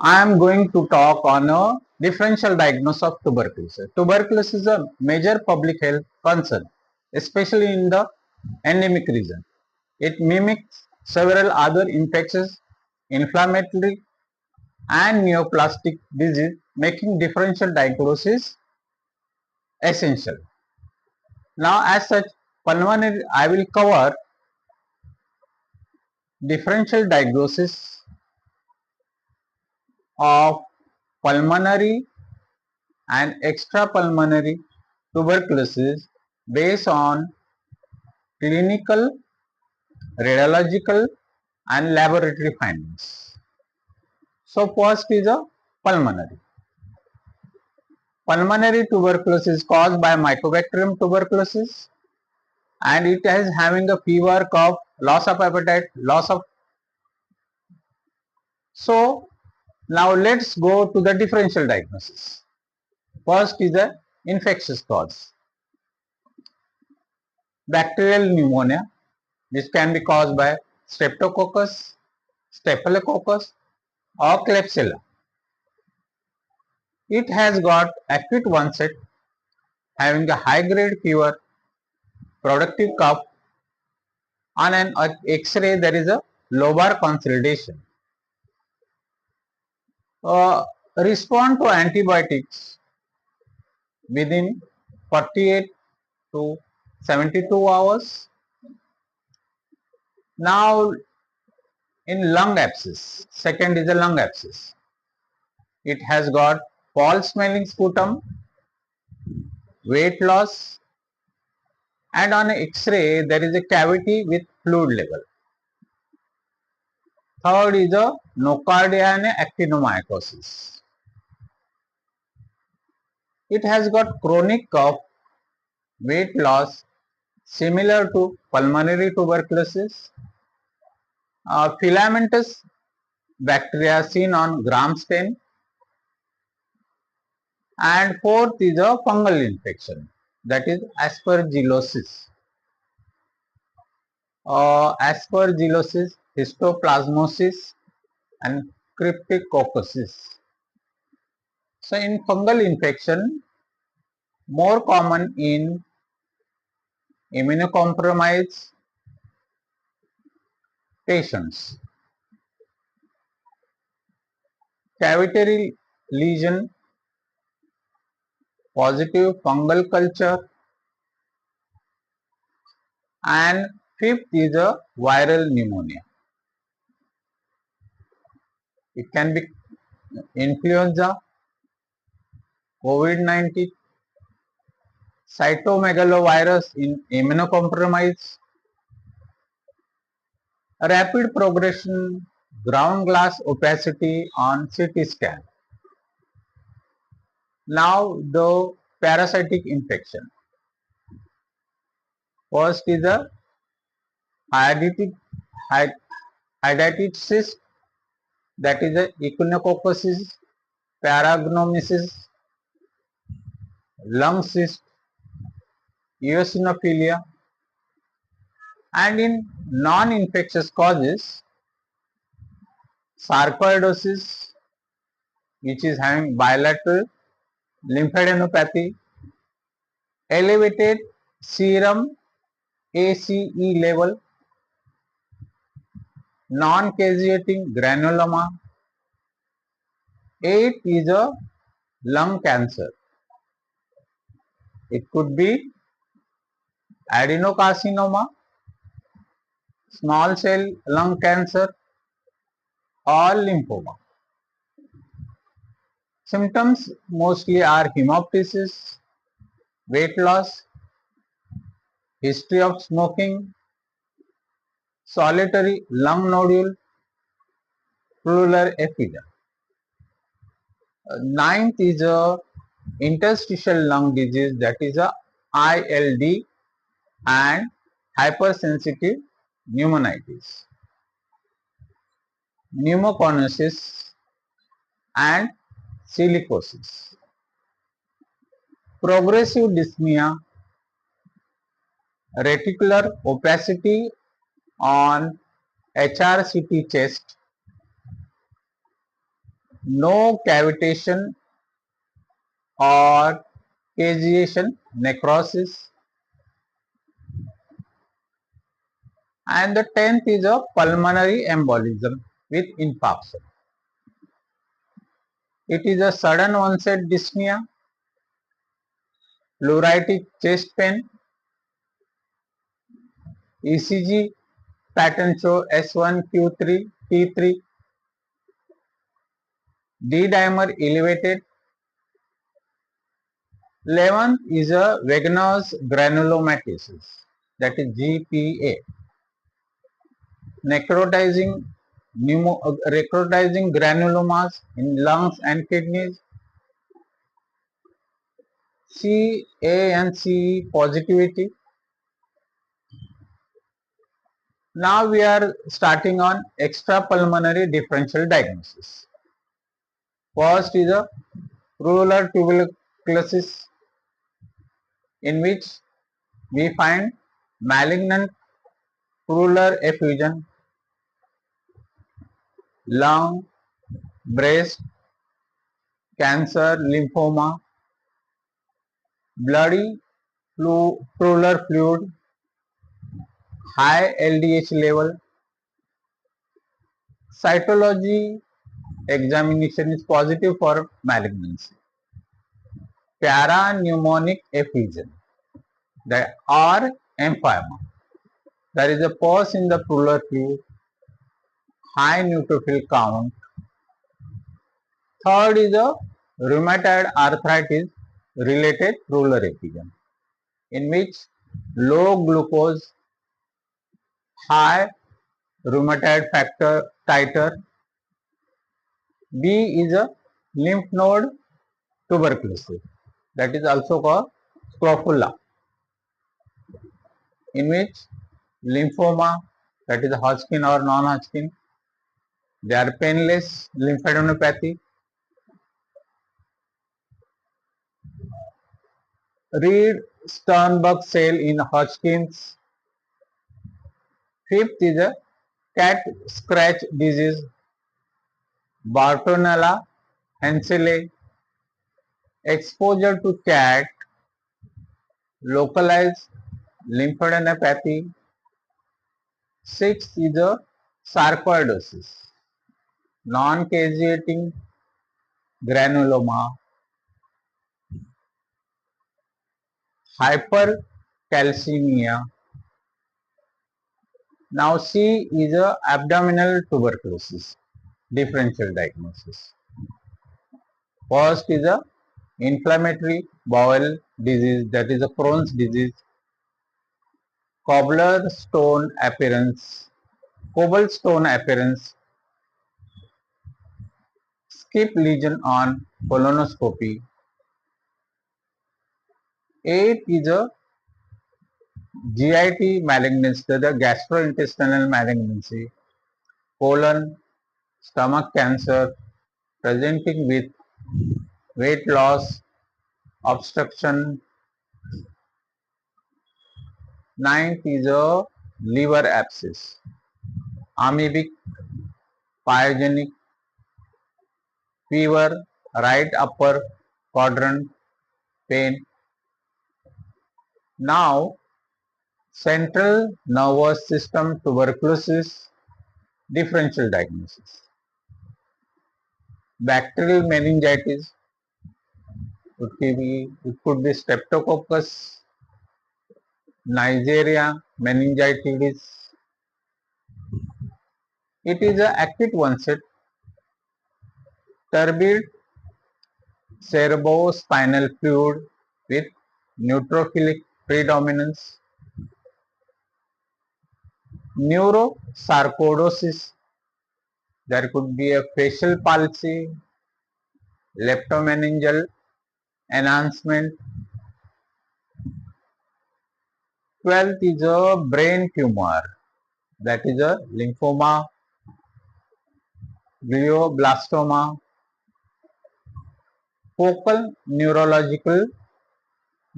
I am going to talk on a differential diagnosis of tuberculosis. Tuberculosis is a major public health concern, especially in the endemic region. It mimics several other infectious, inflammatory, and neoplastic disease, making differential diagnosis essential. Now, as such, pulmonary, I will cover differential diagnosis of pulmonary and extrapulmonary tuberculosis based on clinical, radiological and laboratory findings. So first is a pulmonary. Pulmonary tuberculosis is caused by Mycobacterium tuberculosis and it is having a fever, cough, loss of appetite, loss of. So now let's go to the differential diagnosis. First is the infectious cause. Bacterial pneumonia, which can be caused by Streptococcus, Staphylococcus or Klebsiella. It has got acute onset, having a high grade fever, productive cough. On an X-ray there is a lobar consolidation. Respond to antibiotics within 48 to 72 hours. Now in lung abscess, second is a lung abscess. It has got foul smelling sputum, weight loss, and on X-ray there is a cavity with fluid level. Third is a nocardia and actinomycosis. It has got chronic cough, weight loss similar to pulmonary tuberculosis, filamentous bacteria seen on gram stain, and fourth is a fungal infection, that is aspergillosis. Aspergillosis, histoplasmosis and cryptococcosis. So in fungal infection, more common in immunocompromised patients. Cavitary lesion, positive fungal culture, and fifth is a viral pneumonia. It can be influenza, COVID-19, cytomegalovirus in immunocompromised, rapid progression, ground glass opacity on CT scan. Now the parasitic infection. First is a hydatid cyst, that is a echinococcosis, paragnomesis, lung cyst, eosinophilia, and in non-infectious causes, sarcoidosis, which is having bilateral lymphadenopathy, elevated serum ACE level, non-caseating granuloma. 8 is a lung cancer. It could be adenocarcinoma, small cell lung cancer or lymphoma. Symptoms mostly are hemoptysis, weight loss, history of smoking, solitary lung nodule, pleural effusion. Ninth is a interstitial lung disease, that is a ILD, and hypersensitive pneumonitis, pneumoconiosis and silicosis. Progressive dyspnea, reticular opacity on HRCT chest, no cavitation or cageation, necrosis. And the 10th is a pulmonary embolism with infarction. It is a sudden onset dyspnea, pleuritic chest pain, ECG pattern show S1, Q3, T3, D dimer elevated. 11th is a vaginous granulomatosis, that is GPA, necrotizing granulomas in lungs and kidneys. CA and CE positivity. Now we are starting on extrapulmonary differential diagnosis. First is a pleural tuberculosis, in which we find malignant pleural effusion, lung, breast, cancer, lymphoma, bloody pleural fluid, high LDH level. Cytology examination is positive for malignancy. Parapneumonic effusion, the or emphysema. There is a pus in the pleural fluid, high neutrophil count. Third is a rheumatoid arthritis related pleural effusion, in which low glucose, high rheumatoid factor titer. B is a lymph node tuberculosis, that is also called scrofula, in which lymphoma, that is Hodgkin or non-Hodgkin, they are painless lymphadenopathy. Reed Sternberg cell in Hodgkin's. Fifth is a cat scratch disease, Bartonella henselae. Exposure to cat, localized lymphadenopathy. Sixth is a sarcoidosis, non-caseating granuloma, hypercalcemia. Now C is a abdominal tuberculosis, differential diagnosis. First is a inflammatory bowel disease, that is a Crohn's disease, cobblestone appearance, skip lesion on colonoscopy. 8 is a GIT malignancy, the gastrointestinal malignancy, colon, stomach cancer, presenting with weight loss, obstruction. 9th is a liver abscess, amoebic, pyogenic, fever, right upper quadrant, pain. Now, central nervous system tuberculosis, differential diagnosis. Bacterial meningitis, it could be streptococcus, Neisseria meningitis. It is an acute onset, turbid cerebrospinal fluid with neutrophilic predominance. Neurosarcoidosis, there could be a facial palsy, leptomeningeal enhancement. 12th is a brain tumor, that is a lymphoma, glioblastoma, focal neurological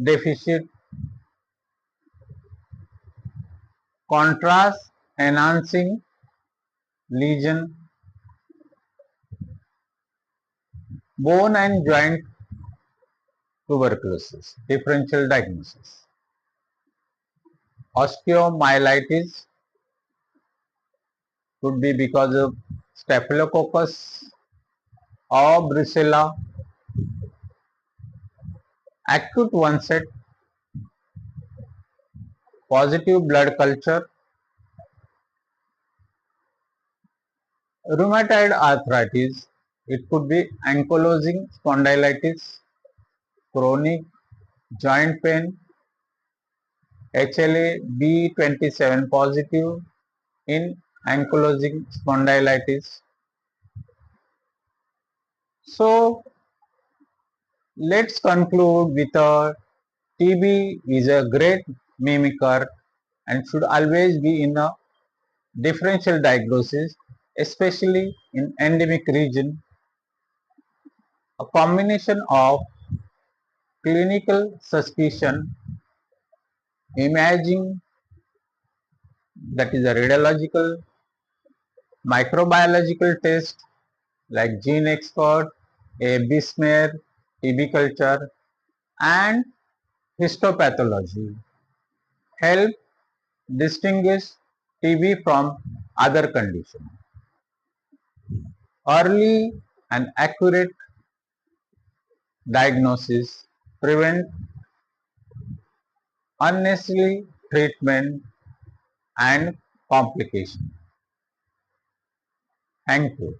deficit, contrast enhancing lesion. bone and joint tuberculosis, differential diagnosis. Osteomyelitis could be because of staphylococcus or brucella. Acute onset, positive blood culture. Rheumatoid arthritis, it could be ankylosing spondylitis, chronic joint pain, HLA-B27 positive in ankylosing spondylitis. So let's conclude with a TB is a great mimicker and should always be in a differential diagnosis, especially in endemic region. A combination of clinical suspicion, imaging, that is a radiological, microbiological test like gene expert, a B smear, TB culture, and histopathology help distinguish TB from other conditions. Early and accurate diagnosis prevent unnecessary treatment and complication. Thank you.